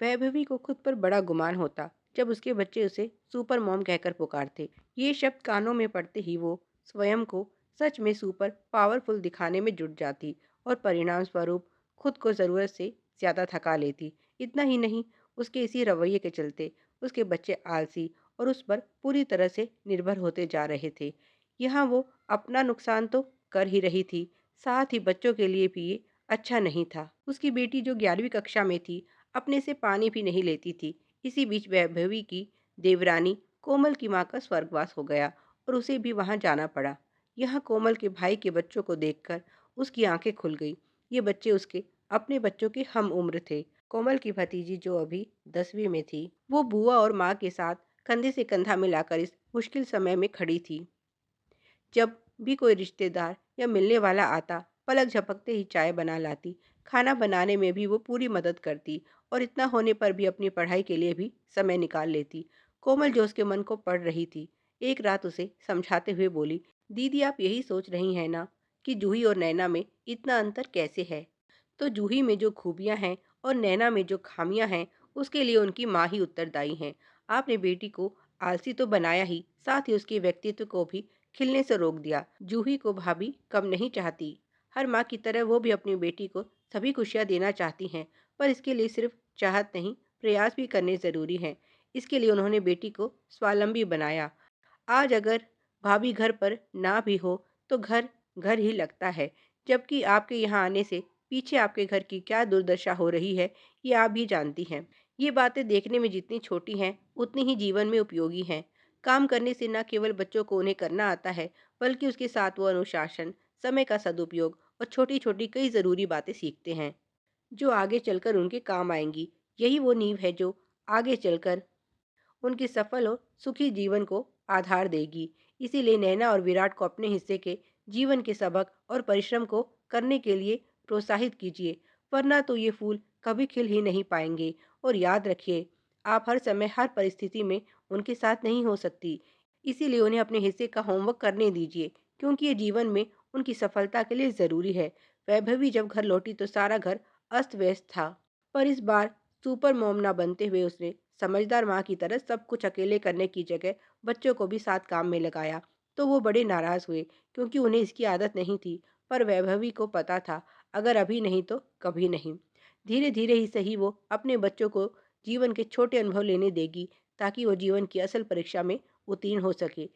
वैभवी को खुद पर बड़ा गुमान होता जब उसके बच्चे उसे सुपर मॉम कहकर पुकारते। ये शब्द कानों में पड़ते ही वो स्वयं को सच में सुपर पावरफुल दिखाने में जुट जाती और परिणाम स्वरूप खुद को ज़रूरत से ज़्यादा थका लेती। इतना ही नहीं, उसके इसी रवैये के चलते उसके बच्चे आलसी और उस पर पूरी तरह से निर्भर होते जा रहे थे। यहाँ वो अपना नुकसान तो कर ही रही थी, साथ ही बच्चों के लिए भी ये अच्छा नहीं था। उसकी बेटी जो 11वीं कक्षा में थी, अपने से पानी भी नहीं लेती थी। इसी बीच वैभवी की देवरानी कोमल की मां का स्वर्गवास हो गया और उसे भी वहां जाना पड़ा। यहाँ कोमल के भाई के बच्चों को देखकर उसकी आंखें खुल गई। ये बच्चे उसके अपने बच्चों के हम उम्र थे। कोमल की भतीजी जो अभी 10वीं में थी, वो बुआ और माँ के साथ कंधे से कंधा मिलाकर इस मुश्किल समय में खड़ी थी। जब भी कोई रिश्तेदार या मिलने वाला आता, पलक झपकते ही चाय बना लाती। खाना बनाने में भी वो पूरी मदद करती और इतना होने पर भी अपनी पढ़ाई के लिए भी समय निकाल लेती। कोमल जो उसके मन को पढ़ रही थी, एक रात उसे समझाते हुए बोली, दीदी आप यही सोच रही हैं ना कि जूही और नैना में इतना अंतर कैसे है? तो जूही में जो खूबियां हैं और नैना में जो खामियां हैं, उसके लिए उनकी माँ ही उत्तरदायी हैं। आपने बेटी को आलसी तो बनाया ही, साथ ही उसके व्यक्तित्व को भी खिलने से रोक दिया। जूही को भाभी कम नहीं चाहती। हर माँ की तरह वो भी अपनी बेटी को सभी खुशियाँ देना चाहती हैं, पर इसके लिए सिर्फ चाहत नहीं, प्रयास भी करने ज़रूरी हैं। इसके लिए उन्होंने बेटी को स्वावलंबी बनाया। आज अगर भाभी घर पर ना भी हो तो घर घर ही लगता है। जबकि आपके यहाँ आने से पीछे आपके घर की क्या दुर्दशा हो रही है, ये आप भी जानती हैं। ये बातें देखने में जितनी छोटी हैं, उतनी ही जीवन में उपयोगी हैं। काम करने से न केवल बच्चों को उन्हें करना आता है, बल्कि उसके साथ वो अनुशासन, समय का सदुपयोग और छोटी छोटी कई ज़रूरी बातें सीखते हैं, जो आगे चलकर उनके काम आएंगी। यही वो नींव है जो आगे चलकर उनके सफल और सुखी जीवन को आधार देगी। इसीलिए नैना और विराट को अपने हिस्से के जीवन के सबक और परिश्रम को करने के लिए प्रोत्साहित कीजिए, वरना तो ये फूल कभी खिल ही नहीं पाएंगे। और याद रखिए, आप हर समय हर परिस्थिति में उनके साथ नहीं हो सकती। इसीलिए उन्हें अपने हिस्से का होमवर्क करने दीजिए, क्योंकि ये जीवन में उनकी सफलता के लिए ज़रूरी है। वैभवी जब घर लौटी तो सारा घर अस्त व्यस्त था, पर इस बार सुपर मॉम ना बनते हुए उसने समझदार माँ की तरह सब कुछ अकेले करने की जगह बच्चों को भी साथ काम में लगाया। तो वो बड़े नाराज हुए, क्योंकि उन्हें इसकी आदत नहीं थी। पर वैभवी को पता था, अगर अभी नहीं तो कभी नहीं। धीरे धीरे ही सही वो अपने बच्चों को जीवन के छोटे अनुभव लेने देगी, ताकि वो जीवन की असल परीक्षा में उत्तीर्ण हो सके।